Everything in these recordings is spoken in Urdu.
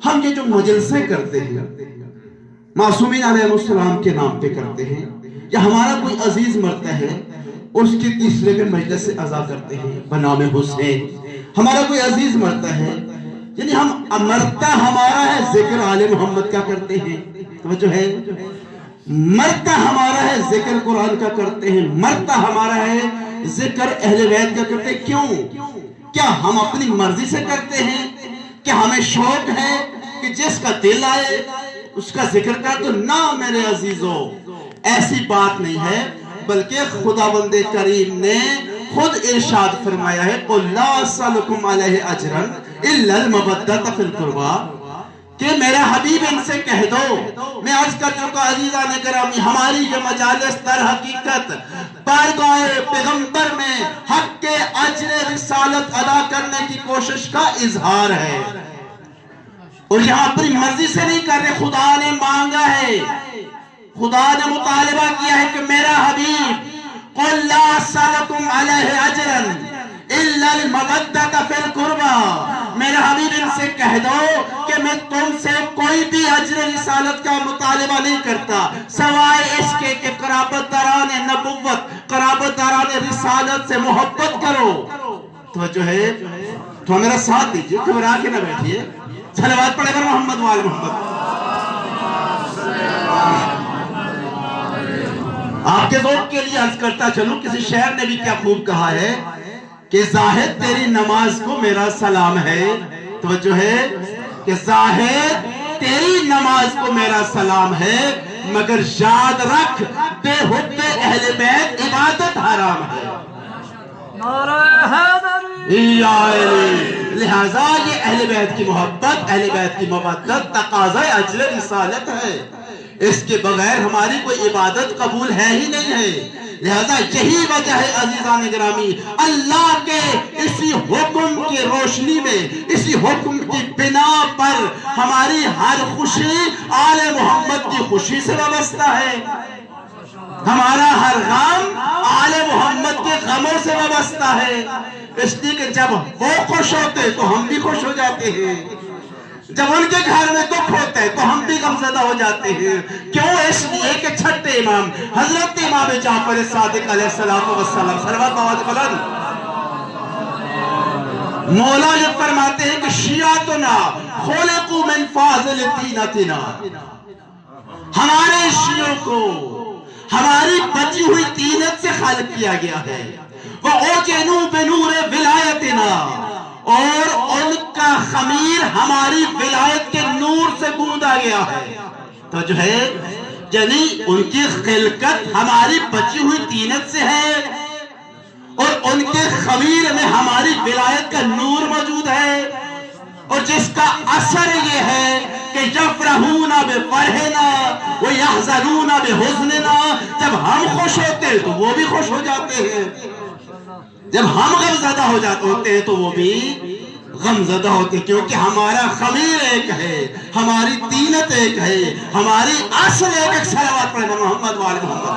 ہم یہ جو مجلسیں کرتے ہیں معصومین علیہ السلام کے نام پہ کرتے ہیں، یا ہمارا کوئی عزیز مرتا ہے اس کی تیسرے پہ مجلس سے عزا کرتے ہیں بنام حسین، ہمارا کوئی عزیز مرتا ہے، یعنی ہم مرتا ہمارا ہے ذکر آل محمد کا کرتے ہیں، توجہ ہے، مرتا ہمارا ہے ذکر قرآن کا کرتے ہیں، مرتا ہمارا ہے ذکر اہل بیت کا کرتے ہیں۔ کیوں؟ کیا ہم اپنی مرضی سے کرتے ہیں؟ کیا ہمیں شوق ہے کہ جس کا دل آئے اس کا ذکر کر؟ تو نہ میرے عزیزو، ایسی بات نہیں ہے، بلکہ خداوند کریم نے خود ارشاد فرمایا ہے قُلْ لَا أَسْأَلُكُمْ عَلَيْهِ أَجْرًا إِلَّا الْمَوَدَّةَ فِي الْقُرْبَى، کہ میرا حبیب ان سے کہہ دو، میں عرض کر چکا عزیزان گرامی، ہماری یہ مجالس در حقیقت بارگاہ پیغمبر میں حق کے اجر رسالت ادا کرنے کی کوشش کا اظہار ہے، اور یہاں اپنی مرضی سے نہیں کر رہے، خدا نے مانگا ہے، خدا نے مطالبہ کیا ہے کہ میرا حبیب قُلْ لَا أَسْأَلُكُمْ عَلَيْهِ أَجْرًا إِلَّا الْمَوَدَّةَ فِي الْقُرْبَى، میرا حبیب ان سے کہہ دو کہ میں تم سے کوئی بھی اجر رسالت کا مطالبہ نہیں کرتا سوائے اس کے کہ قرابت داران نبوت، قرابت داران رسالت سے محبت کرو۔ توجہ ہے، تو میرا ساتھ دیجئے، گھبرا کے نہ بیٹھیے، صلوات پڑھے بر محمد وآل محمد۔ آپ کے ذوق کے لیے عرض کرتا چلوں، کسی شاعر نے بھی کیا خوب کہا ہے کہ زاہد تیری نماز کو میرا سلام ہے، توجہ ہے، کہ زاہد تیری نماز کو میرا سلام ہے، مگر یاد رکھ بے حب اہل بیت عبادت حرام ہے۔ لہذا یہ اہل بیت کی محبت، اہل بیت کی مودت تقاضا اجر رسالت ہے، اس کے بغیر ہماری کوئی عبادت قبول ہے ہی نہیں ہے۔ لہذا یہی وجہ ہے عزیزان گرامی، اللہ کے اسی حکم کی روشنی میں، اسی حکم کی بنا پر ہماری ہر خوشی آل محمد کی خوشی سے وابستہ ہے، ہمارا ہر غم آل محمد کے غموں سے وابستہ ہے، اس لیے کہ جب وہ خوش ہوتے تو ہم بھی خوش ہو جاتے ہیں، جب ان کے گھر میں دکھ ہوتا ہے تو ہم بھی غمزدہ ہو جاتے ہیں۔ کیوں؟ اس لیے کہ چھٹے امام حضرت امام جعفر صادق علیہ السلام صلوات آواز بلند، مولا یہ فرماتے ہیں کہ شیعتنا خلقوا من فاضل طینتنا، ہمارے شیعوں کو ہماری بچی ہوئی طینت سے خالق کیا گیا ہے، وَأُوجِنُوا بِنُورِ وِلَایَتِنَا، اور ان کا خمیر ہماری ولایت کے نور سے گوندا گیا ہے۔ تو جو ہے یعنی ان کی خلقت ہماری بچی ہوئی طینت سے ہے، اور ان کے خمیر میں ہماری ولایت کا نور موجود ہے، اور جس کا اثر یہ ہے کہ یفرحون بفرحنا ویحزنون بحزننا، جب ہم خوش ہوتے ہیں تو وہ بھی خوش ہو جاتے ہیں، جب ہم غمزدہ ہو جاتے ہوتے ہیں تو وہ بھی غمزدہ ہوتے ہیں، کیونکہ ہمارا خمیر ایک ہے، ہماری طینت ایک ہے، ہماری اصل ایک ہے۔ صلوات پڑھنا محمد وآل محمد۔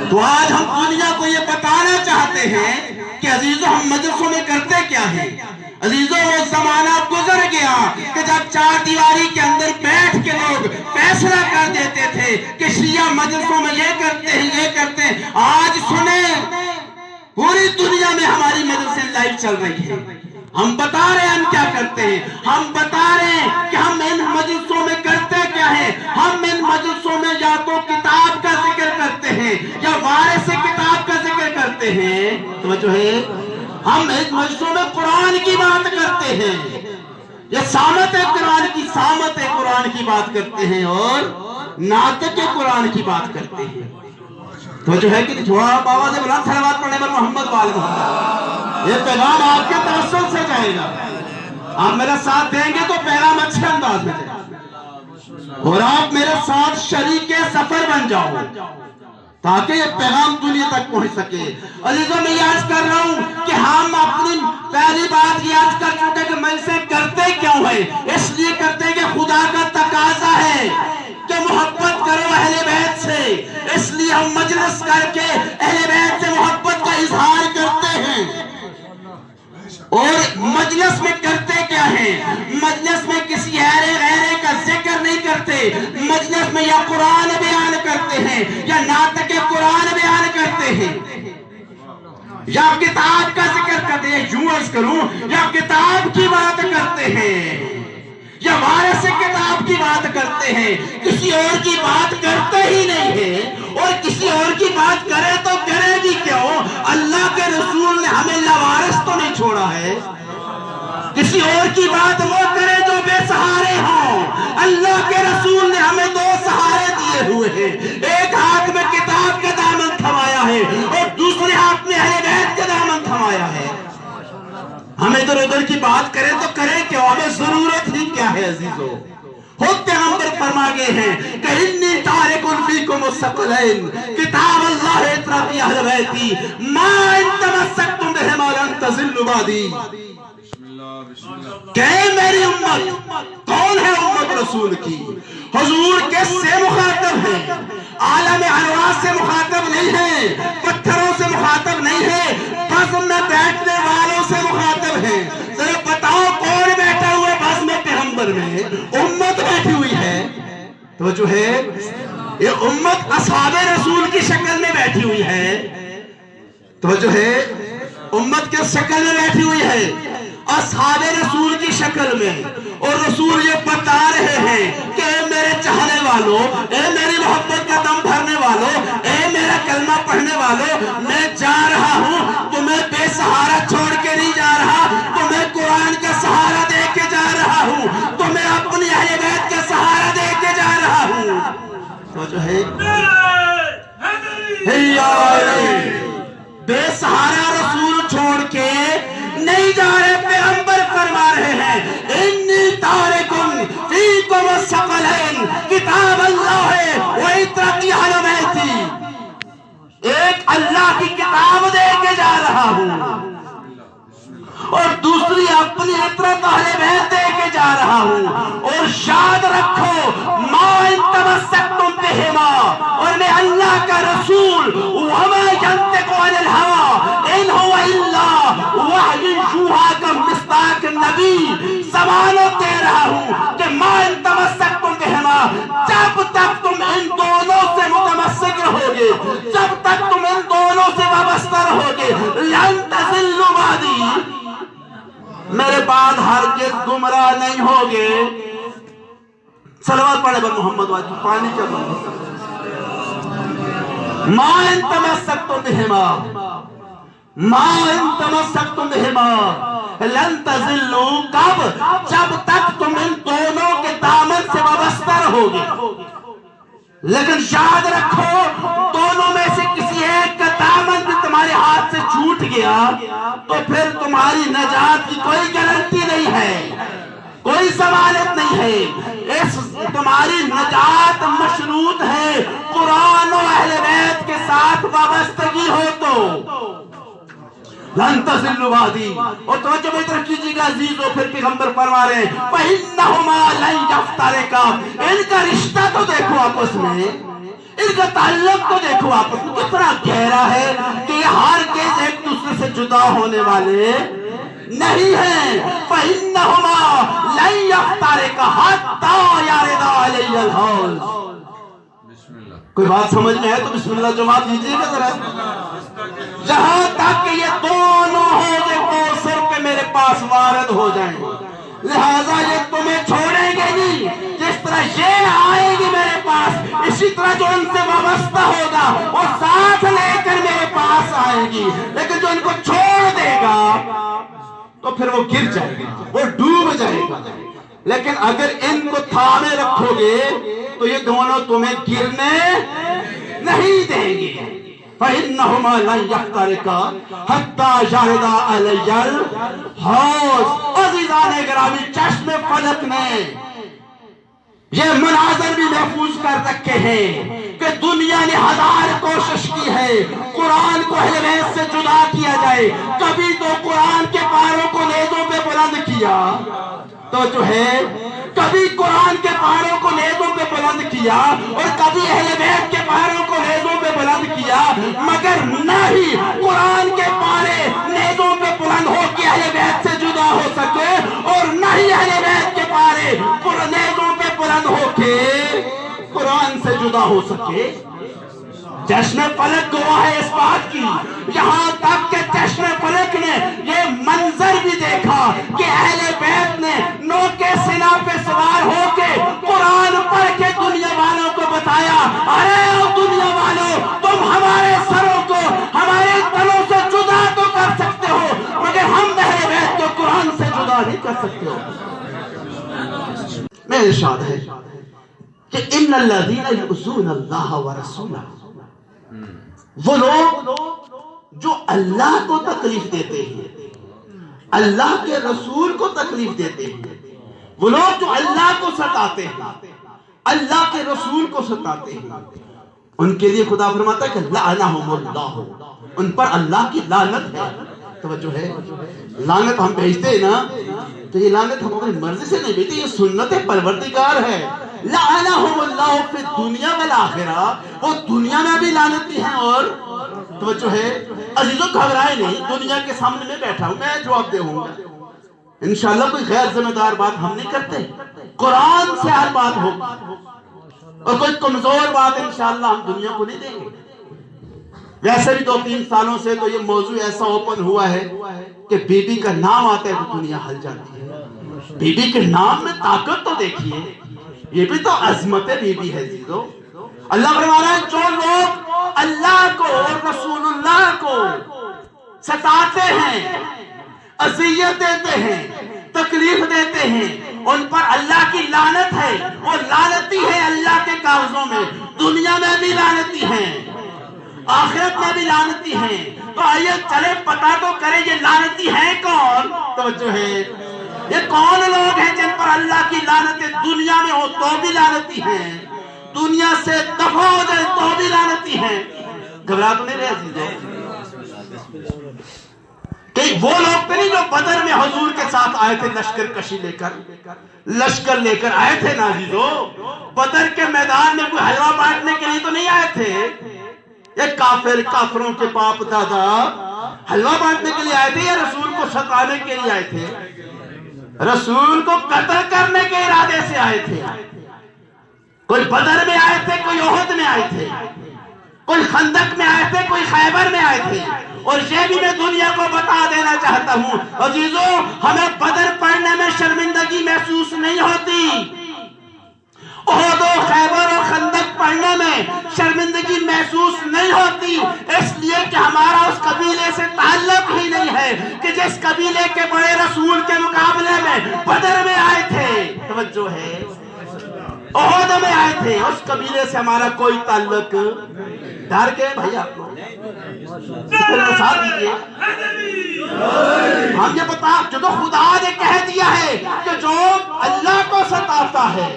تو آج ہم دنیا کو یہ بتانا چاہتے ہیں کہ عزیزو ہم مجلسوں میں کرتے کیا ہیں؟ عزیزو وہ زمانہ گزر گیا کہ جب چار دیواری کے اندر بیٹھ کے لوگ فیصلہ کر دیتے تھے کہ شیعہ مجلسوں میں یہ کرتے ہیں، یہ کرتے ہیں۔ آج سنیں، پوری دنیا میں ہماری مجلسیں لائیو چل رہی ہیں، ہم بتا رہے ہیں ہم کیا کرتے ہیں، ہم بتا رہے ہیں کہ ہم ان مجلسوں میں کرتے کیا ہیں۔ ہم ان مجلسوں میں یا تو کتاب کا ذکر کرتے ہیں یا وارث کتاب کا ذکر کرتے ہیں، توجہ ہے، ہم اس مجلسوں میں قرآن کی بات کرتے ہیں، یہ سامت قرآن کی، سامت قرآن کی بات کرتے ہیں، اور ناطق قرآن کی بات کرتے ہیں۔ تو جو ہے کہ تھوڑا آواز بلند صلوات پڑھنے پر محمد وآل محمد، یہ پیغام آپ کے توسل سے جائے گا، آپ میرا ساتھ دیں گے تو پیغام اچھے انداز میں جائے گا، اور آپ میرے ساتھ شریک سفر بن جاؤ تاکہ یہ پیغام دنیا تک پہنچ سکے۔ عزیزوں میں یہ عرض کر رہا ہوں کہ ہم اپنی پہلی بات یہ عرض کر چکے کہ مجلسیں کرتے کیوں ہیں؟ اس لیے کرتے ہیں کہ خدا کا تقاضا ہے کہ محبت کرو اہل بیت سے، اس لیے ہم مجلس کر کے اہل بیت سے محبت کا اظہار کرتے ہیں۔ اور مجلس میں کرتے کیا ہیں؟ یا قرآن بیان کرتے ہیں یا ناطق قرآن بیان کرتے ہیں یا کتاب کا ذکر کرتے ہیں، یوں عرض کروں، یا کتاب کی بات کرتے ہیں یا وارث کتاب کی بات کرتے ہیں، کسی اور کی بات کرتے ہی نہیں ہے، اور کسی اور کی بات کرے تو کرے گی کیوں؟ اللہ کے رسول نے ہمیں لوارث تو نہیں چھوڑا ہے۔ کسی اور کی بات وہ کرے جو بے سہارے ہوں، اللہ کے رسول نے ہمیں دو سہارے دیے ہوئے ہیں، ایک ہاتھ میں کتاب کا دامن تھمایا ہے اور دوسرے ہاتھ میں اہل بیت کا دامن تھمایا ہے۔ ہمیں ادھر ادھر کی بات کریں تو کریں کیوں؟ ہمیں ضرورت ہی کیا ہے عزیزو؟ خود پیغمبر فرما گئے ہیں کہ انی تارک فیکم الثقلین کتاب اللہ اطراتی اہل بیتی ما ان تمسکتم بہما لن تضلوا بعدی۔ کہ میری امت کون ہے؟ امت رسول کی، حضور کس سے مخاطب ہے؟ عالم ارواح سے مخاطب نہیں ہے، پتھروں سے مخاطب نہیں ہے، بزم میں بیٹھنے والوں سے مخاطب ہے۔ ذرا بتاؤ کون بیٹھا ہوا ہے بزم میں؟ پیغمبر میں امت بیٹھی ہوئی ہے۔ تو جو ہے یہ امت اصحاب رسول کی شکل میں بیٹھی ہوئی ہے، تو جو ہے امت کے شکل میں بیٹھی ہوئی ہے، اصحاب رسول کی شکل میں، اور رسول یہ بتا رہے ہیں کہ اے میرے چاہنے والوں، اے میری محبت کا دم بھرنے والوں، اے میرا کلمہ پڑھنے والوں، میں جا رہا ہوں تو میں بے سہارا چھوڑ کے نہیں جا رہا، تو میں قرآن کا سہارا دے کے جا رہا ہوں، تو میں اپنی اہل بیت کا سہارا دے کے جا رہا ہوں۔ تو جو ہے بے سہارا رسول چھوڑ کے نہیں جا رہے، پیغمبر فرما رہے ہیں انی تارکم فیکم الثقلین کتاب اللہ ہے وعطرتی اہل بیتی، ایک اللہ کی کتاب دے کے جا رہا ہوں اور دوسری اپنی عطرت اہل بیت دے کے جا رہا ہوں، اور یاد رکھو ما ان تمسکتم بہما، اور میں اللہ کا رسول وما ینطق عن الہوی ان هو الا وحی یوحی کا مصداق نبی ضمانت دے رہا ہوں کہ ما ان تمسکتم بہما، جب تک تم ان دونوں سے متمسک رہو گے، جب تک تم ان دونوں سے وابستہ رہو گے، لن تضلوا بعدی، میرے بعد ہرگز گمراہ نہیں ہوگے۔ صلوات پڑھے بر محمد واجب پانی چل رہا ما ان تمسکتم بہما ما ان تمسکتم بہما لن تضلوا، کب؟ جب تک تم ان دونوں کے دامن سے وابستہ رہو گے۔ لیکن یاد رکھو دونوں میں سے کسی ایک کا دامن بھی تمہارے ہاتھ سے چھوٹ گیا تو پھر تمہاری نجات کی کوئی گارنٹی نہیں ہے، کوئی ضمانت نہیں ہے۔ اس تمہاری نجات مشروط ہے قرآن و اہل بیت کے ساتھ وابستگی ہو تو۔ لن تضلوا بعدی، اور توجہ میں طرف کیجیے گا عزیزو، پھر پیغمبر فرما رہے ہیں فَإِنَّهُمَا لَن يَفْتَرِقَا، ان کا رشتہ تو دیکھو آپس میں، ان کا تعلق تو دیکھو آپس میں کتنا گہرا ہے کہ یہ ہرگز ایک دوسرے سے جدا ہونے والے نہیں ہیں۔ فَإِنَّهُمَا لَن يَفْتَرِقَا حَتَّى يَرِدَ عَلَيَّ الْحَوْض۔ کوئی بات سمجھ میں ہے تو بسم اللہ جماعت لیجیے گا ذرا۔ جہاں تک کہ یہ دونوں حوض کوثر پہ میرے پاس وارد ہو جائیں، لہذا یہ تمہیں چھوڑیں گے نہیں، جس طرح یہ آئے گی میرے پاس، اسی طرح جو ان سے وابستہ ہوگا وہ ساتھ لے کر میرے پاس آئے گی، لیکن جو ان کو چھوڑ دے گا تو پھر وہ گر جائے گا، وہ ڈوب جائے گا۔ لیکن اگر ان کو تھامے رکھو گے تو یہ دونوں تمہیں گرنے نہیں دیں گے۔ فَإِنَّهُمَا لَن يَفْتَرِقَا حَتَّى يَرِدَ عَلَيَّ الْحَوْض۔ عزیزان گرامی، چشم فلک نے یہ مناظر بھی محفوظ کر رکھے ہیں کہ دنیا نے ہزار کوشش کی ہے قرآن کو اہل بیت سے جدا کیا جائے، کبھی تو قرآن کے پاروں کو نیزوں پہ بلند کیا، تو جو ہے کبھی قرآن کے پاروں کو نیزوں پہ بلند کیا اور کبھی اہل بیت کے پاروں کو نیزوں پہ بلند کیا، مگر نہ ہی قرآن کے پارے نیزوں پہ بلند ہو کے اہل بیت سے جدا ہو سکے اور نہ ہی اہل بیت کے پارے نیزوں پہ بلند ہو کے قرآن سے جدا ہو سکے؟ چشم فلک گواہ ہے اس بات کی، یہاں تک کہ چشم فلک نے یہ منظر بھی دیکھا کہ اہل بیت نے نوکے سنا پہ سوار ہو کے قرآن پڑھ کے دنیا والوں کو بتایا، ارے او دنیا والوں، تم ہمارے سروں کو ہمارے تنوں سے جدا تو کر سکتے ہو، مگر ہم اہل بیت کو قرآن سے جدا نہیں کر سکتے ہو۔ میں ارشاد ہے کہ ان الذین یؤذون اللہ ورسولہ، وہ لوگ جو اللہ کو تکلیف دیتے ہیں، اللہ کے رسول کو تکلیف دیتے ہیں، وہ لوگ جو اللہ کو ستاتے ہیں، اللہ کے رسول کو ستاتے ہیں، ان کے لیے خدا فرماتا ہے کہ لعنہم اللہ، ان پر اللہ کی لعنت ہے۔ توجہ ہے، لعنت ہم بھیجتے ہیں نا تو یہ لعنت ہم اپنی مرضی سے نہیں بھیجتے، یہ سنت پروردگار ہے۔ لعنہم اللہ فی الدنیا والآخرہ، وہ دنیا میں بھی لعنتی ہیں اور توجہ ہے عزیزوں گھبرائے نہیں، دنیا کے سامنے میں بیٹھا ہوں، میں جواب دے ہوں گا انشاءاللہ، کوئی غیر ذمہ دار بات ہم نہیں کرتے، قرآن سے ہر بات ہوگی، اور کوئی کمزور بات انشاءاللہ ہم دنیا کو نہیں دیں گے۔ ویسے بھی 2-3 سالوں سے تو یہ موضوع ایسا اوپن ہوا ہے کہ بی بی کا نام آتا ہے تو دنیا ہل جاتی ہے۔ بی بی کے نام میں طاقت تو دیکھیے، یہ بھی تو عظمت بی بی ہے عزیزو۔ اللہ فرما رہا ہے جو لوگ اللہ کو اور رسول اللہ کو ستاتے ہیں، اذیت دیتے ہیں، تکلیف دیتے ہیں، ان پر اللہ کی لعنت ہے، وہ لعنتی ہے اللہ کے کاغذوں میں، دنیا میں بھی لعنتی ہیں، آخرت میں بھی لعنتی ہیں۔ تو آئیے چلے پتہ تو کریں یہ لعنتی ہیں کون؟ توجہ ہے، یہ کون لوگ ہیں جن پر اللہ کی لعنتیں دنیا میں ہو تو بھی لعنتی ہیں، دنیا سے دفع ہو جائے تو بھی لعنتی ہیں؟ گھبرا تو نہیں رہے عزیزوں؟ کہ وہ لوگ تو نہیں جو بدر میں حضور کے ساتھ آئے تھے لشکر کشی لے کر، لشکر لے کر آئے تھے نا عزیزوں، بدر کے میدان میں کوئی حلوہ بانٹنے کے لیے تو نہیں آئے تھے، یہ کافروں کے باپ دادا حلوہ بانٹنے کے لیے آئے تھے یا رسول کو ستانے کے لیے آئے تھے؟ رسول کو قتل کرنے کے ارادے سے آئے تھے۔ کوئی بدر میں آئے تھے، کوئی احد میں آئے تھے، کوئی خندق میں آئے تھے، کوئی خیبر میں آئے تھے۔ اور یہ بھی میں دنیا کو بتا دینا چاہتا ہوں عزیزوں، ہمیں بدر پڑھنے میں شرمندگی محسوس نہیں ہوتی، احد و خیبر و خندق پڑھنے میں شرمندگی محسوس نہیں ہوتی، اس لیے کہ ہمارا اس قبیلے سے تعلق ہی نہیں ہے کہ جس قبیلے کے بڑے رسول کے مقابلے میں بدر میں آئے تھے، توجہ ہے، احد میں آئے تھے، اس قبیلے سے ہمارا کوئی تعلق۔ ڈر کے بھائی آپ کو ساتھ دیجئے، ہم یہ بتا جو خدا نے کہہ دیا ہے کہ جو اللہ کو ستاتا ہے،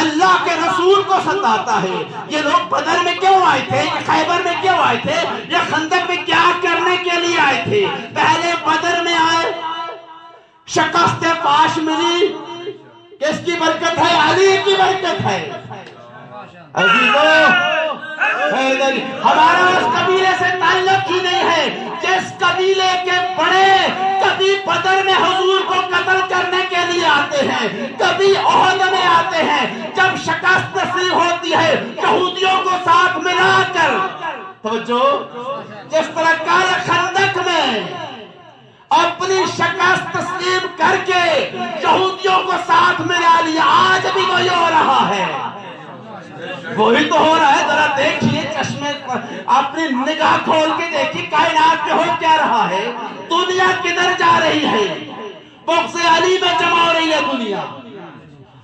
اللہ کے رسول کو ستاتا ہے، یہ لوگ بدر میں کیوں آئے تھے، یہ خیبر میں کیوں آئے تھے، یہ خندق میں کیا کرنے کے لیے آئے تھے؟ پہلے بدر میں آئے، شکست پاش ملی، کس کی برکت ہے؟ علی کی برکت ہے۔ عزیزو ہمارا اس قبیلے سے تعلق ہی نہیں ہے، جس قبیلے کے بڑے کبھی بدر میں حضور کو قتل کرنے کے لیے آتے ہیں، کبھی احد میں آتے ہیں، جب شکست نصیب ہوتی ہے یہودیوں کو ساتھ ملا کر، توجہ، جس طرح کال خندق میں اپنی شکست تسلیم کر کے یہودیوں کو ساتھ ملا لیا، آج بھی وہی ہو رہا ہے، وہی تو ہو رہا ہے۔ ذرا دیکھیے چشمے پر اپنی نگاہ کھول کے دیکھیے کائنات میں ہو کیا رہا ہے، دنیا کدھر جا رہی ہے، بغض علی میں جمع ہو رہی ہے دنیا،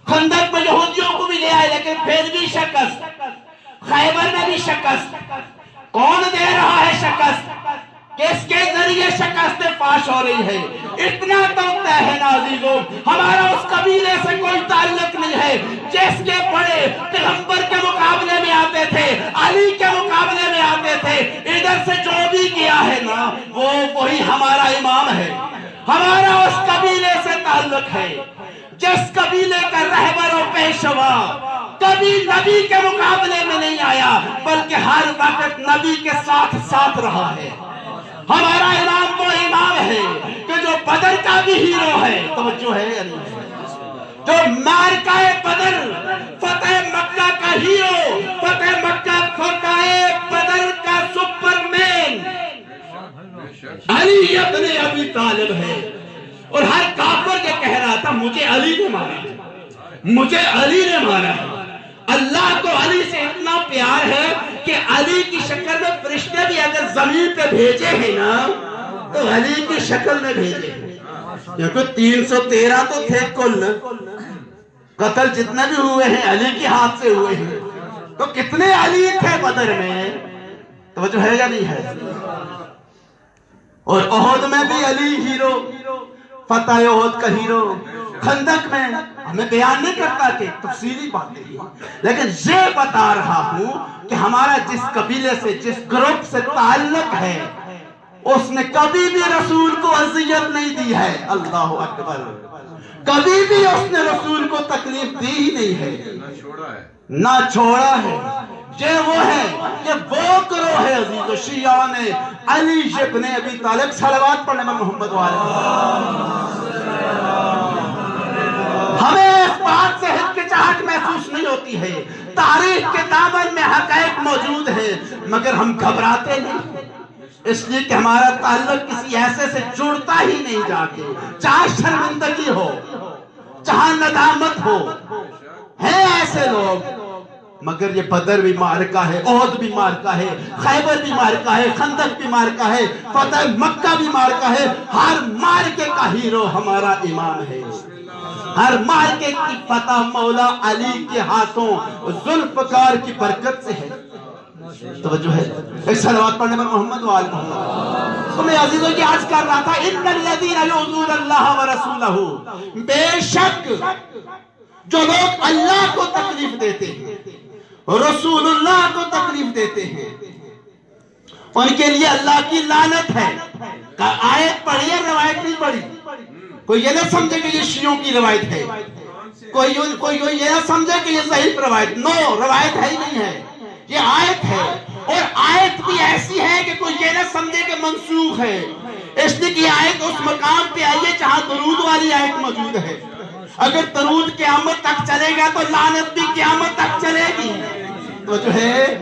خندق میں یہودیوں کو بھی لے آئے لیکن پھر بھی شکست، خیبر میں بھی شکست، کون دے رہا ہے شکست؟ کس کے ذریعے شکست پاش ہو رہی ہے؟ اتنا تو طے ہے نا عزیزوں، ہمارا اس قبیلے سے کوئی تعلق نہیں ہے، جس کے بڑے پیغمبر کے مقابلے میں آتے تھے، علی کے مقابلے میں آتے تھے، ادھر سے جو بھی کیا ہے نا وہ وہی ہمارا امام ہے، ہمارا اس قبیلے سے تعلق ہے، جس قبیلے کا رہبر و پیشوا کبھی نبی کے مقابلے میں نہیں آیا بلکہ ہر وقت نبی کے ساتھ ساتھ رہا ہے۔ ہمارا امام وہ امام ہے کہ جو بدر کا بھی ہیرو ہے، توجہ ہے، جو معرکہ بدر فتح مکہ کا ہیرو فتح بدر کا سپرمین علی ابن ابی طالب ہے، اور ہر کافر یہ کہہ رہا تھا مجھے علی نے مارا ہے، مجھے علی نے مارا ہے۔ اللہ کو علی سے اتنا پیار ہے کہ علی کی شکل میں فرشتے بھی اگر زمین پہ بھیجے ہیں نا تو علی کی شکل میں بھیجے ہیں، کیونکہ 313 تو تھے کل، قتل جتنے بھی ہوئے ہیں علی کے ہاتھ سے ہوئے ہیں، تو کتنے علی تھے بدر میں؟ توجہ ہے یا نہیں ہے؟ اور احد میں بھی علی ہیرو، فتح احد کا ہیرو، خندق میں ہمیں بیان نہیں کرتا کہ تفصیلی باتیں ہیں، لیکن یہ بتا رہا ہوں کہ ہمارا جس قبیلے سے جس گروپ سے تعلق ہے اس نے کبھی بھی رسول کو اذیت نہیں دی ہے، اللہ اکبر، کبھی بھی اس نے رسول کو تکلیف دی ہی نہیں ہے، نہ چھوڑا ہے۔ یہ وہ ہے، یہ وہ گروہ ہے عزیز و شیعہ نے علی ابن ابی طالب، صلوات پڑھنے میں محمد والے، ہمیں اس بات سے ہچکچاہٹ محسوس نہیں ہوتی ہے، تاریخ کے دامن میں حقائق موجود ہیں، مگر ہم گھبراتے نہیں، اس لیے کہ ہمارا تعلق کسی ایسے سے جڑتا ہی نہیں جا کے، چاہے شرمندگی ہو چاہے ندامت ہو، ہیں ایسے لوگ، مگر یہ بدر بھی معرکہ ہے، احد بھی معرکہ ہے، خیبر بھی معرکہ ہے، خندق بھی معرکہ ہے، فتح مکہ بھی معرکہ ہے، ہر معرکے کا ہیرو ہمارا امام ہے، ہر معرکے کی فتح مولا علی کے ہاتھوں ذوالفقار کی برکت سے ہے۔ توجہ ہے، ایک صلوات پڑھنے پر محمد وآل محمد۔ تو میں عزیزوں کی عرض کر رہا تھا، ان الذین یؤذون اللہ ورسولہ، بے شک جو لوگ اللہ کو تکلیف دیتے ہیں، رسول اللہ کو تکلیف دیتے ہیں، ان کے لیے اللہ کی لعنت ہے۔ آیت پڑھی ہے، روایت نہیں پڑھی، کوئی یہ نہ سمجھے کہ یہ شیعوں کی روایت ہے، کوئی یہ نہ سمجھے کہ یہ ضعیف روایت، نو، روایت ہے ہی نہیں ہے، یہ آیت ہے، اور آیت بھی ایسی ہے کہ کوئی یہ نہ سمجھے کہ منسوخ ہے، اس لیے کہ آیت اس مقام پہ آئی ہے جہاں درود والی آیت موجود ہے، اگر درود قیامت تک چلے گا تو لعنت بھی قیامت تک چلے گی، تو جو ہے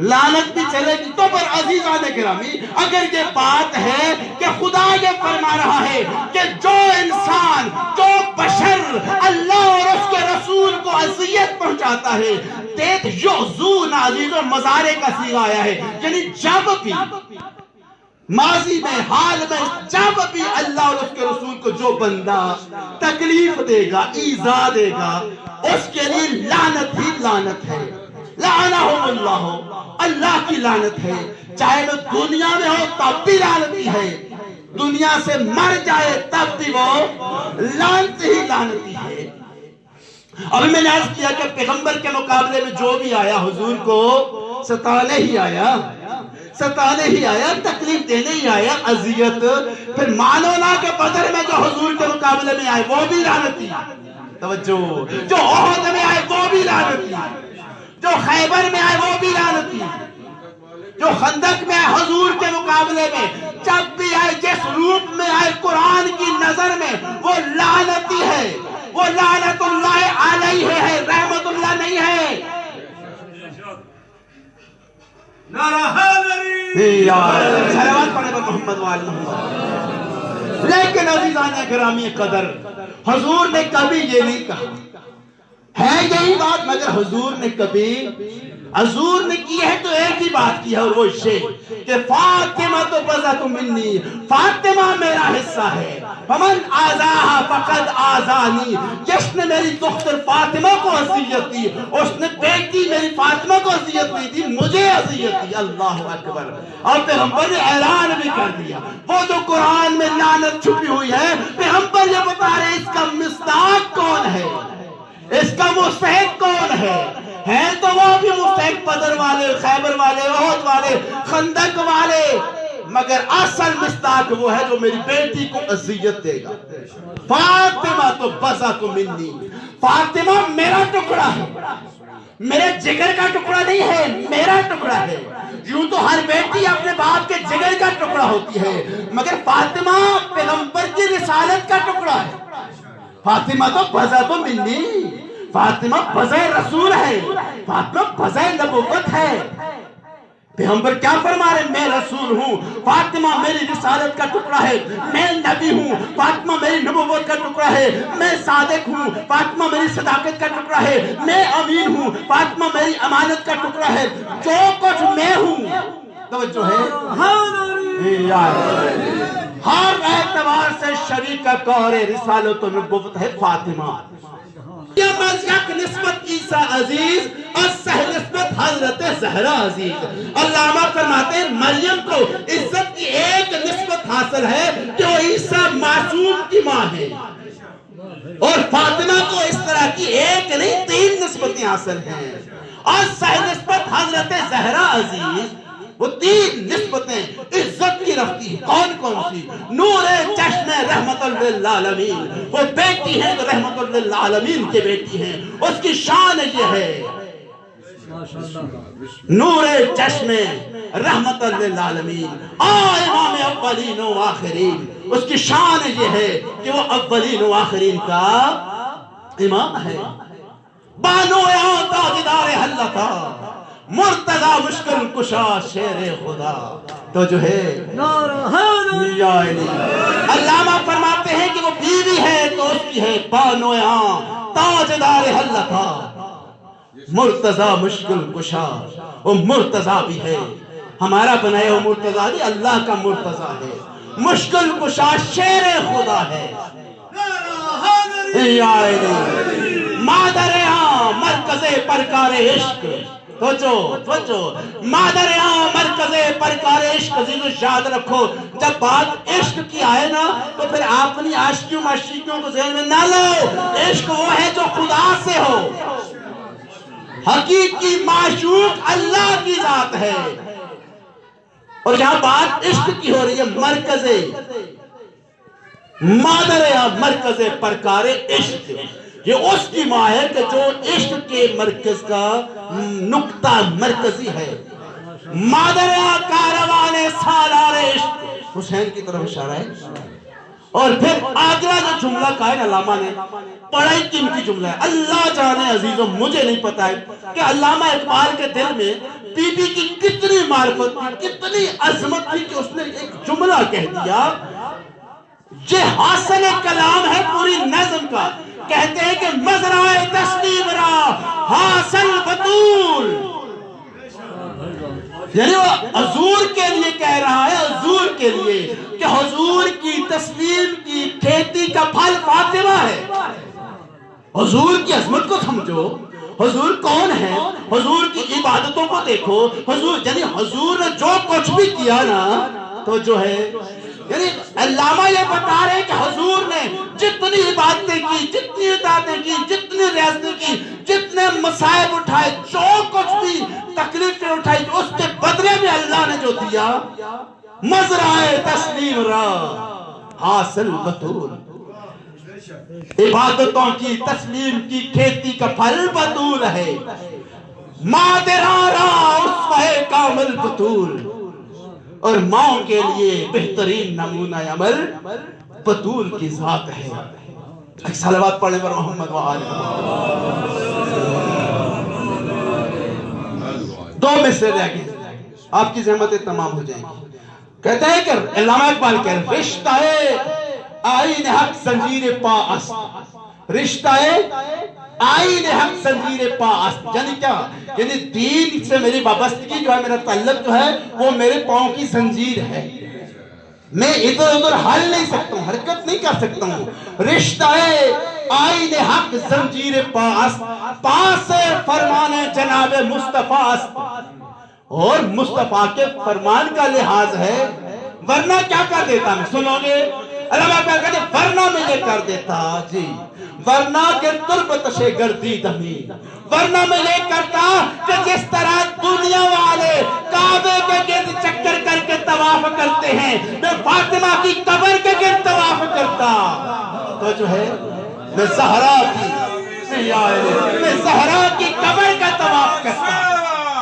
لعنت بھی چلے گی۔ تو پر عزیزان گرامی، اگر یہ بات ہے کہ خدا یہ فرما رہا ہے کہ جو انسان، جو بشر اللہ اور اس کے رسول کو اذیت پہنچاتا ہے، دیکھ یؤذون، عزیزوں مضارع کا صیغہ آیا ہے، یعنی جب بھی، ماضی میں، حال میں، جب بھی اللہ اور اس کے رسول کو جو بندہ تکلیف دے گا، ایذا دے گا، اس کے لیے لعنت ہی لعنت ہے، لعنہم اللہ، اللہ کی لعنت ہے، چاہے وہ دنیا میں ہو تب بھی لعنتی ہے، دنیا سے مر جائے تب بھی وہ لعنت ہی لعنتی ہے۔ ابھی میں نے عرض کیا کہ پیغمبر کے مقابلے میں جو بھی آیا حضور کو ستانے ہی آیا، ستانے ہی آیا، تکلیف دینے ہی آیا، اذیت، پھر مانو نہ کہ بدر میں جو حضور کے مقابلے میں آئے وہ بھی لعنتی، توجہ، جو احد میں آئے وہ بھی لعنتی، جو خیبر میں آئے وہ بھی لعنتی، جو خندق میں آئے حضور کے مقابلے میں، جب بھی آئے، جس روپ میں آئے قرآن کی نظر میں وہ لعنتی ہے، وہ لعنت اللہ علیہ ہے، رحمت اللہ نہیں ہے۔ صلوات پڑھنے پر محمد وآل محمد۔ لیکن عزیزان گرامی قدر، حضور نے کبھی یہ نہیں کہا ہے یہی بات، مگر حضور نے کبھی، حضور نے کی ہے تو ایک ہی بات کی ہے، اور وہ یہ کہ فاطمہ تو بضعۃ منی، فاطمہ میرا حصہ ہے، فمن آذاہا فقد آذانی، جس نے میری دختر فاطمہ کو اذیت دی، اس نے بیٹی میری فاطمہ کو اذیت نہیں دی، مجھے اذیت دی، اللہ اکبر۔ اور پیغمبر نے اعلان بھی کر دیا، وہ جو قرآن میں لعنت چھپی ہوئی ہے، پیغمبر یہ بتا رہے اس کا مصداق کون ہے، اس کا مستحق کون ہے تو وہ بھی مستحق بدر والے، خیبر والے، احد والے، خندق والے، مگر اصل مصداق وہ ہے جو میری بیٹی کو اذیت دے گا۔ فاطمہ تو بضعۃ منی، فاطمہ میرا ٹکڑا ہے، میرے جگر کا ٹکڑا نہیں ہے، میرا ٹکڑا ہے۔ یوں تو ہر بیٹی اپنے باپ کے جگر کا ٹکڑا ہوتی ہے، مگر فاطمہ پیغمبر کی رسالت کا ٹکڑا ہے۔ فاطمہ تو بضعۃ منی، فاطمہ بزے رسول ہے، فاطمہ بزے نبوت ہے۔ پیغمبر کیا فرما رہے ہیں؟ میں رسول ہوں، فاطمہ میری رسالت کا ٹکڑا ہے، میں نبی ہوں، فاطمہ میری نبوت کا ٹکڑا ہے، میں صادق ہوں، فاطمہ میری صداقت کا ٹکڑا ہے، میں امین ہوں، فاطمہ میری امانت کا ٹکڑا ہے، جو کچھ میں ہوں۔ توجہ ہے، ہر اعتبار سے شریک کار رسالت و نبوت ہے فاطمہ۔ یہ مزیق نسبت عیسیٰ عزیز اور سہ نسبت حضرت زہرا عزیز۔ علامہ فرماتے ہیں مریم کو عزت کی ایک نسبت حاصل ہے کہ وہ عیسیٰ معصوم کی ماں ہے، اور فاطمہ کو اس طرح کی ایک نہیں 3 نسبتیں حاصل ہیں، اور سہ نسبت حضرت زہرا عزیز وہ 3 نسبتیں عزت کی رکھتی ہیں۔ کون کون سی؟ نور چشم رحمت للعالمین، وہ بیٹی ہے تو رحمت للعالمین کی بیٹی ہیں، اس کی شان یہ ہے نور چشم رحمت للعالمین، امام اولین و آخرین، اس کی شان یہ ہے کہ وہ اولین و آخرین کا امام ہے۔ بانو تاجدار حلتا مرتضی مشکل کشا شیر خدا۔ تو جو ہے علامہ فرماتے ہیں کہ وہ بیوی ہے تو اس کی ہے بانویاں تاجدار حلتا مرتضی مشکل کشا۔ وہ مرتضی بھی ہے، ہمارا بنایا وہ مرتضی نہیں، اللہ کا مرتضی ہے، مشکل کشا شیر خدا ہے۔ مادر مرکز پرکار عشق، مادر مرکز پرکار عشق۔ عزیز یاد رکھو، جب بات عشق کی آئے نا تو پھر اپنی عاشقیوں معشوقیوں کو ذہن میں نہ لو۔ عشق وہ ہے جو خدا سے ہو، حقیقی معشوق اللہ کی ذات ہے، اور جہاں بات عشق کی ہو رہی ہے مرکز مادر مرکز پرکار عشق، یہ اس کی ماں ہے کہ جو عشق کے مرکز کا نقطہ مرکزی ہے۔ مادر کاروان سالار عشق، حسین کی طرف اشارہ ہے۔ اور پھر آگرہ جو جملہ کہا ہے علامہ نے، بڑا ہی قیمتی جملہ ہے۔ اللہ جانے عزیزوں، مجھے نہیں پتا ہے کہ علامہ اقبال کے دل میں بی بی کی کتنی معرفت تھی، کتنی عظمت تھی کہ اس نے ایک جملہ کہہ دیا۔ یہ حاصل کلام ہے پوری نظم کا۔ کہتے ہیں کہ مزرعہ تسلیم را حاصل بطول، یعنی وہ حضور کے لیے کہہ رہا ہے، حضور کے لیے کہ حضور کی تسلیم کی کھیتی کا پھل فاطمہ ہے۔ حضور کی عظمت کو سمجھو، حضور کون ہے، حضور کی عبادتوں کو دیکھو، حضور یعنی حضور نے جو کچھ بھی کیا نا تو جو ہے، یعنی علامہ یہ بتا رہے ہیں کہ حضور نے جتنی عبادتیں کی، جتنی اطاعتیں کی، جتنی ریاستیں کی، جتنے مصائب اٹھائے، جو کچھ بھی تکلیفیں اٹھائی، اس کے بدلے میں اللہ نے جو دیا، مزرعہ تسلیم را حاصل بطول، عبادتوں کی تسلیم کی کھیتی کا پھل بطول ہے۔ مادرہ را اسوہ کامل بطول، اور ماں کے لیے بہترین نمونہ عمل بطول کی ذات ہے۔ ایک صلوات پڑھنے پر محمد و آلہ۔ 2 مصرے رہ گئے، آپ کی زحمتیں تمام ہو جائیں گی۔ کہتے ہیں کہ علامہ اقبال کہہ رہے رشتہ آئین حق زنجیر پا است، رشتہ آئین حق زنجیر پا است، یعنی کیا؟ یعنی دین سے میری وابستگی جو ہے، میرا تعلق جو ہے وہ میرے پاؤں کی زنجیر ہے، میں ادھر ادھر ہل نہیں سکتا ہوں، حرکت نہیں کر سکتا ہوں۔ رشتہ آئین حق زنجیر پا است، پاس فرمان جناب مصطفیٰ است، اور مصطفیٰ کے فرمان کا لحاظ ہے، ورنہ کیا کر دیتا میں؟ سنو گے علامہ اقبال کہتے ہیں ورنہ میں یہ کر دیتا جی، ورنہ کہ تربت سے گردی دمی، ورنہ میں یہ کرتا کہ جس طرح دنیا والے کعبے کے گرد چکر کر کے طواف کرتے ہیں، میں فاطمہ کی قبر کے گرد طواف کرتا۔ تو جو ہے میں زہرا کی قبر کا طواف کرتا۔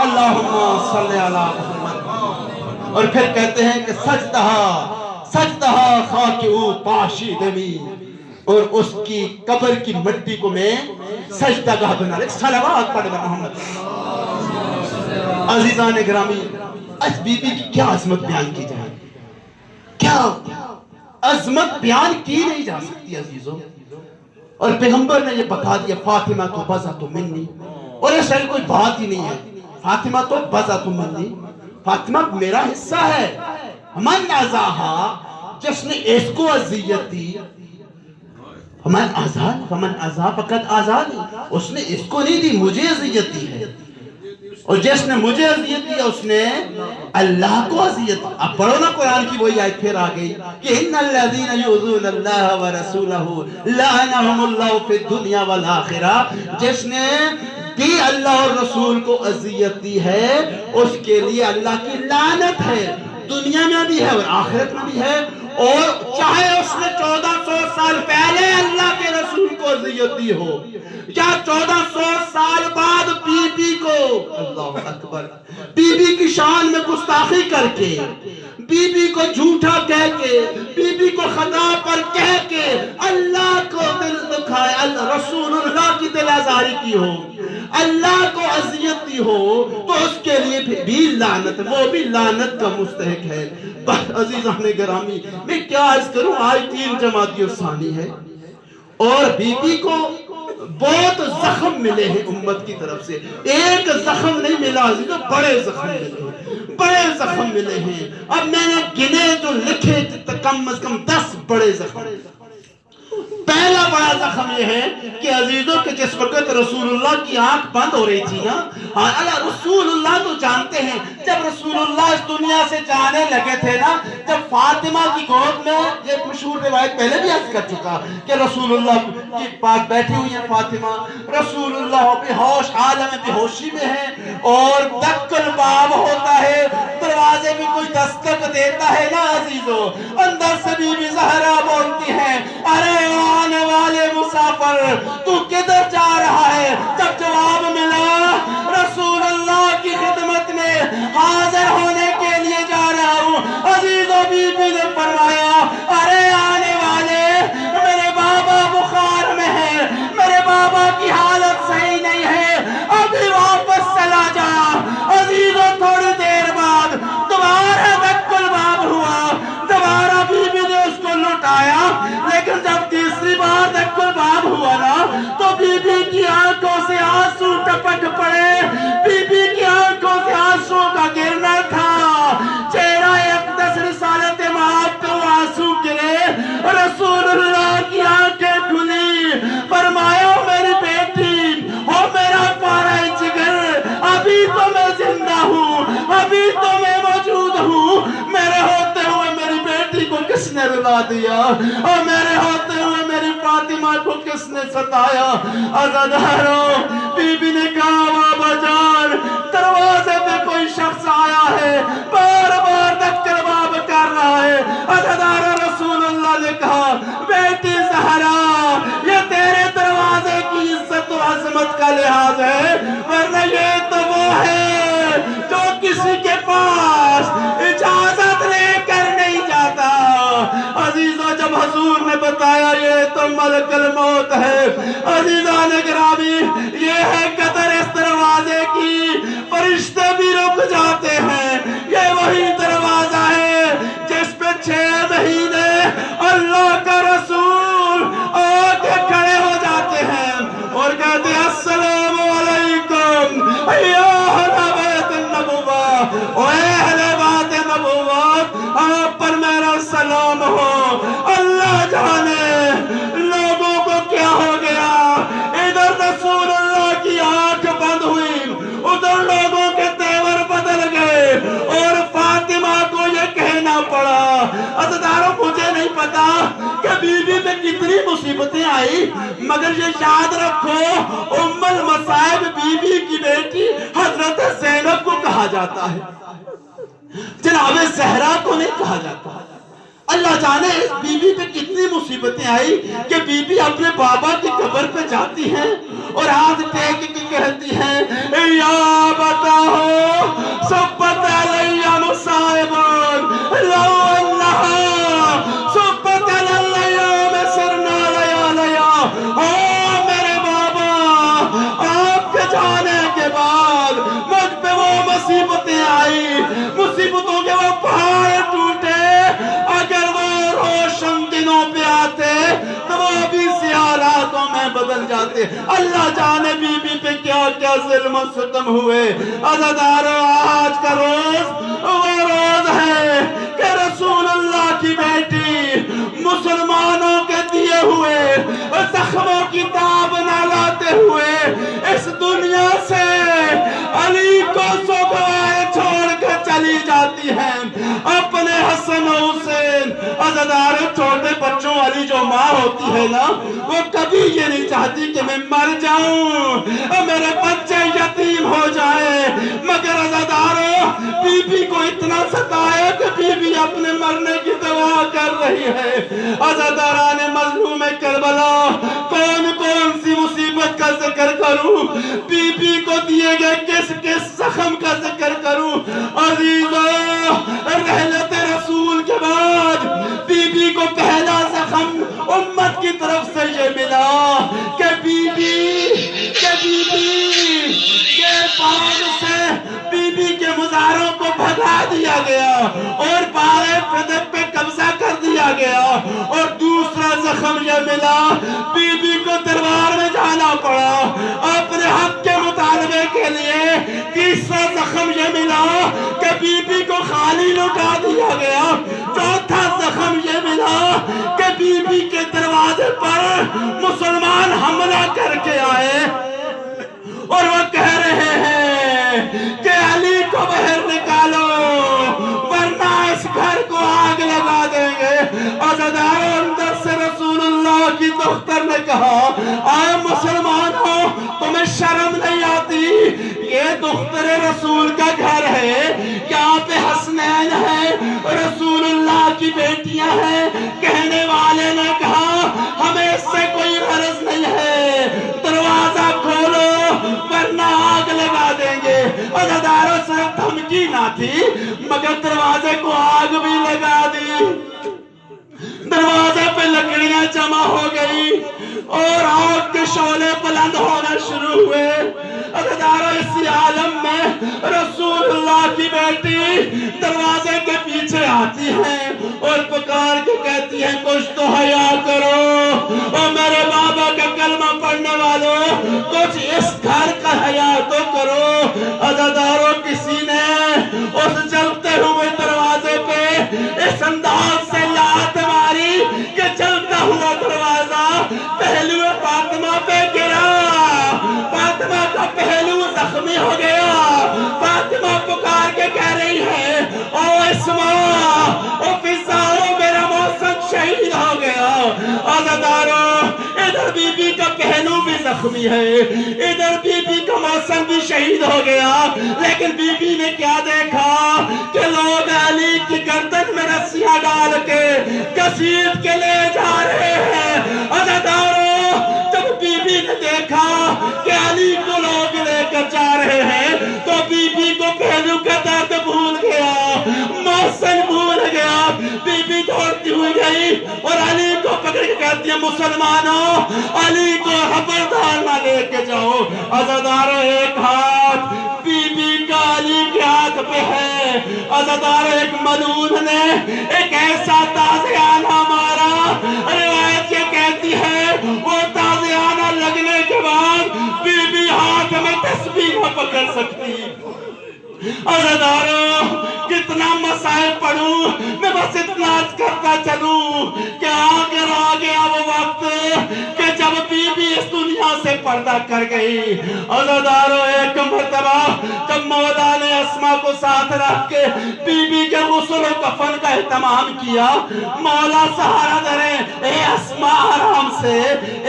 اللہم صلی علی محمد۔ اور پھر کہتے ہیں کہ سجدہ خاک او پاشی دمی، اور اس کی قبر کی مٹی کو میں سجدہ گاہ بنا لے. صلوات پڑھنا محمد. عزیزان گرامی، اس بی بی کی کیا عظمت بیان کی جائے، کیا عظمت بیان کی نہیں جا سکتی عزیزوں. اور پیغمبر نے یہ بتا دیا فاطمہ تو بضعۃ منی، اور یہ شاید کوئی بات ہی نہیں ہے. فاطمہ تو بضعۃ منی، فاطمہ میرا حصہ ہے. من ازاہا، جس نے اس کو اذیت دی، فمن ازا فقط آزاد، اس نے اس کو نہیں دی، مجھے اذیت دی ہے. اور جس نے مجھے اذیت دیا اس نے اللہ کو اذیت. اب پڑھو نا قرآن کی وہی آیت پھر آ گئی کہ ان الذین یؤذون اللہ ورسولہ لعنہم اللہ فی الدنیا والآخرہ. جس نے دی اللہ اور رسول کو اذیت دی ہے اس کے لیے اللہ کی لعنت ہے، دنیا میں بھی ہے اور آخرت میں بھی ہے. اور چاہے اس نے 1400 سال پہلے اللہ کے رسول کو اذیت دی ہو یا 1400 سال بعد بی بی کو، اللہ اکبر، بی بی کی شان میں گستاخی کر کے، بی بی کو جھوٹا کہہ کے، بی بی کو خطا پر کہہ کے اللہ کو دل دکھائے، رسول اللہ کی دل آزاری کی ہو، اللہ کو اذیت دی ہو، تو اس کے لیے بھی لعنت، وہ بھی لعنت کا مستحق ہے. بس عزیزان گرامی، میں کیا عرض کروں، آج 3 جمادی الثانی ہے اور بی بی کو بہت زخم ملے ہیں امت کی طرف سے. ایک زخم نہیں ملا عزیزوں، بڑے زخم ملے ہیں، بڑے زخم ملے ہیں. اب میں نے گنے جو لکھے کم از کم 10 بڑے زخم. پہلا بڑا زخم یہ ہے کہ عزیزوں کہ جس وقت رسول اللہ کی آنکھ بند ہو رہی تھی نا، رسول اللہ تو جانتے ہیں جب رسول اللہ اس دنیا سے جانے لگے تھے نا، جب فاطمہ کی گود میں، یہ مشہور روایت پہلے بھی عرض کر چکا کہ رسول اللہ کی پاس بیٹھی ہوئی ہیں فاطمہ، رسول اللہ بے ہوش، عالم بے ہوشی میں ہیں اور دق الباب ہوتا ہے، دروازے میں کوئی دستک دیتا ہے نا عزیزوں، اندر سے بی بی زہرا بولتی ہیں ارے آنے والے مسافر تو کدھر جا رہا ہے؟ جب جواب ملا رسول اللہ کی خدمت میں حاضر ہونے کے لیے جا رہا ہوں، عزیزوں بی بی نے فرمایا ارے آنے والے، میرے بابا بخار میں ہے، میرے بابا کی حالت صحیح نہیں ہے، ابھی واپس چلا جا. عزیزوں تھوڑی دیر بعد دوبارہ دق الباب ہوا، دوبارہ بی بی نے اس کو لٹایا، لیکن جب تیسری بار دق الباب ہوا نا تو بی بی کی آنکھوں سے آنسو ٹپک پڑے. بی بی کی آنکھوں سے آنسو کا گرنا تھا، چہرہ اقدس رسالت مآب پہ آنسو گرے، رسول اللہ کی آنکھیں کھلی، فرمایا میری بیٹی ہو میرا پارا جگر، ابھی تو میں زندہ ہوں، ابھی تو میں موجود ہوں، میرے ہوتے ہوئے میری بیٹی کو کس نے رلا دیا، اور میرے ہوتے ہوئے میری فاطمہ کو کس نے ستایا. عزاداروں، بی بی نے کہا بابا جان دروازے پہ کوئی شخص آیا ہے، بار بار دق الباب کر رہا ہے. عزاداروں، رسول اللہ نے کہا بیٹی زہرا یہ تیرے دروازے کی عزت و عظمت کا لحاظ ہے، ورنہ یہ تو وہ ہے جو کسی کے پاس اجازت لے کر نہیں جاتا. عزیزوں جب حضور نے بتایا یہ تو ملک الموت ہے، عزیزان گرامی یہ ہے قدر اس دروازے کی، فرشتے بھی رک جاتے ہیں. یہ وہی دروازہ ہے جس پہ 6 مہینے اللہ کا رسول آ کے کھڑے ہو جاتے ہیں اور کہتے ہیں السلام علیکم یا اہل بیت النبوہ، او اہل بیت نبوت آپ پر میرا سلام ہو. اللہ جانے لوگوں کو کیا ہو گیا، ادھر رسول اللہ کی آنکھ بند ہوئی، ادھر لوگوں کے تیور بدل گئے اور فاطمہ کو یہ کہنا پڑا. عزیزانوں مجھے نہیں پتا کہ بی بی پہ کتنی مصیبتیں آئی، مگر یہ یاد رکھو ام المصائب بی بی کی بیٹی حضرت زینب کو کہا جاتا ہے، جناب زہرا کو نہیں کہا جاتا. اللہ جانے اس بی بی پہ کتنی مصیبتیں آئی کہ بی بی اپنے بابا کی قبر پہ جاتی ہیں اور ہاتھ ٹیک کے کہتی ہیں یا بتاؤ صبت علیہ مصائبون لو انہا صبت علیہ میں سرنا لیا ہاتھوں میں بدل جاتے. اللہ جانے بی بی پہ کیا کیا ظلم و ستم ہوئے. عزادارو آج کا روز وہ روز ہے کہ رسول اللہ کی بیٹی مسلمانوں کے دیے ہوئے زخموں کی تاب نہ لاتے ہوئے اس دنیا سے علی کو سوگوائے چھوڑ کے چلی جاتی ہیں. اپنے حسن و حسین عزادار چھوٹے بچوں والی جو ماں ہوتی ہے نا وہ کبھی یہ نہیں چاہتی کہ میں مر جاؤں میرے بچے یتیم ہو جائے. مگر عزاداروں بی بی کو اتنا ستایا کہ بی بی اپنے مرنے کی دعا کر رہی ہے. عزاداران مظلوم کربلا کون کون سی مصیبت کا ذکر کروں, بی بی کو دیے گئے کس کس زخم کا ذکر کروں. عزیزو رحلت رسول کے بعد بی بی کو پہلا زخم امت کی طرف سے یہ ملا کہ بی بی کے پاس سے بی بی کے مزاروں کو بھگا دیا گیا اور بارے فدق پہ قبضہ کر دیا گیا. اور دوسرا زخم یہ ملا بی بی کو دربار میں جانا پڑا اپنے حق کے مطالبے کے لیے. تیسرا زخم یہ ملا کہ بی بی کو خالی لٹا دیا گیا. چوتھا زخم یہ ملا کہ بی بی کے دروازے پر مسلمان حملہ کر کے آئے اور وہ کہہ رہے ہیں کہ علی کو باہر نکالو ورنہ اس گھر کو آگ لگا دیں گے. عزاداروں اندر سے رسول اللہ کی دختر نے کہا آئے مسلمانوں تمہیں شرم نہیں آتی, یہ دختر رسول کا گھر ہے, یہاں پہ حسنین ہے, رسول اللہ کی بیٹیاں ہیں. کہنے والے نے کہا ہمیں اس سے کوئی غرض نہیں ہے, دروازہ کھولو ورنہ آگ لگا دیں گے. عزاداروں صرف دھمکی نہ تھی مگر دروازے کو آگ بھی لگا دی. دروازے پہ لکڑیاں جمع ہو گئی اور آگ کے شعلے بلند ہونا شروع ہوئے. عزاداروں اسی عالم میں رسول اللہ کی بیٹی دروازے کے پیچھے آتی ہیں اور پکار کے کہتی ہیں کچھ تو حیا کرو اور میرے بابا کا کلمہ پڑھنے والوں کچھ اس گھر کا حیا تو کرو. عزاداروں کسی نے اس جلتے ہوئے دروازے پہ اس انداز سے لات ماری کہ چلتا ہوا دروازہ پہلو فاطمہ پہ گرا. فاطمہ کا پہلو زخمی ہو گیا. فاطمہ پکار کے کہہ رہی ہے او اسماء او فضا او میرا محسن شہید ہو گیا. عزاداروں ادھر بی بی کا پہلو بھی زخمی ہے, ادھر بی بی کا محسن بھی شہید ہو گیا. لیکن بی بی نے کیا دیکھا کہ لوگ علی کی گردن میں رسیاں ڈال کے گھسیٹ کے لے جا رہے ہیں. عزاداروں جب بی بی نے دیکھا کہ علی کو لوگ لے کر جا رہے ہیں تو بی بی کو پہلو کا درد بھول گیا, محسن بھول گیا. بی بی دوڑتی ہوئی گئی اور علی کو پکڑ کے کہتی ہے مسلمانوں علی کو خبردار نہ لے کے جاؤ. عزاداروں ایک ہاتھ بی بی کا علی کے ہاتھ پہ ہے. عزاداروں ایک ملعون نے ایک ایسا تازیانہ مارا, روایت یہ کہتی ہے وہ تازیانہ لگنے کے بعد بی بی ہاتھ میں تسبیح نہ پکڑ سکتی. عزاداروں کتنا مسائل پڑھوں میں بس اتنا کرتا چلوں کہ آگر آ گیا وہ وقت کہ جب بی بی اس دنیا سے پردہ کر گئی. عزاداروں ایک مرتبہ جب مولا نے اسما کو ساتھ رکھ کے بی بی کے غسل و کفن کا اہتمام کیا, مولا سہارا درے اے اسما آرام سے,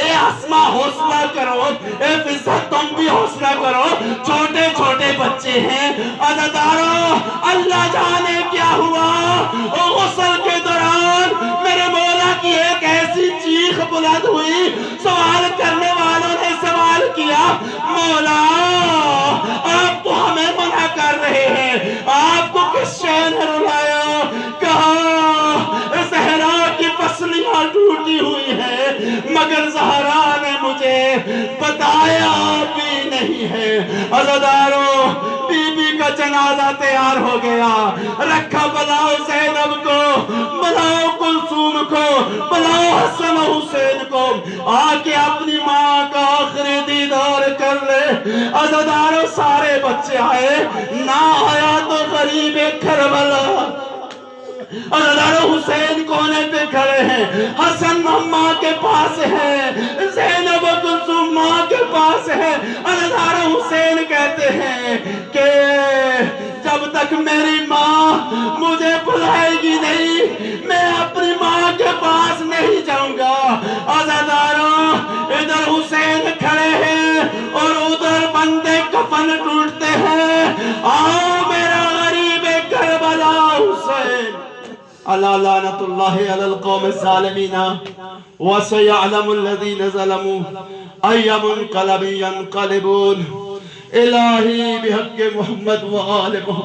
اے اسما حوصلہ کرو, اے فضا تم بھی حوصلہ کرو, چھوٹے چھوٹے بچے ہیں. عزاداروں اللہ جانے کیا ہوا غسل کے دوران میرے مولا کی ایک ایسی چیخ بلند ہوئی. سوال کرنے والوں نے سوال کیا مولا آپ تو ہمیں منع کر رہے ہیں, آپ کو کس شے نے رلایا؟ کہا زہرا کی پسلیاں ٹوٹی ہوئی ہیں مگر زہرا نے مجھے بتایا بھی نہیں. نہیں ہے۔ عزادارو بی بی کا جنازہ تیار ہو گیا، رکھا بلاؤ زینب کو، بلاؤ کلثوم کو، بلاؤ حسن و حسین کو، آ کے اپنی ماں کا آخری دیدار کر لے۔ عزادارو سارے بچے آئے، نہ آیا تو غریب کربلا۔ عزادارو حسین کونے پہ کھڑے ہیں، حسن ماں کے پاس ہے، زینب و کلثوم ماں کے پاس ہے۔ عزادارو حسین کہتے ہیں کہ جب تک میری ماں مجھے بلائے گی نہیں، میں اپنی ماں کے پاس نہیں جاؤں گا۔ عزادارو ادھر حسین کھڑے ہیں اور ادھر بندے کفن ٹوٹتے ہیں۔ آؤ میرا غریب کربلا حسین۔ الا لعنت اللہ علی القوم الظالمین وسيعلم الذين ظلموا أي منقلب ينقلبون۔ الہی بحق محمد و آل محمد۔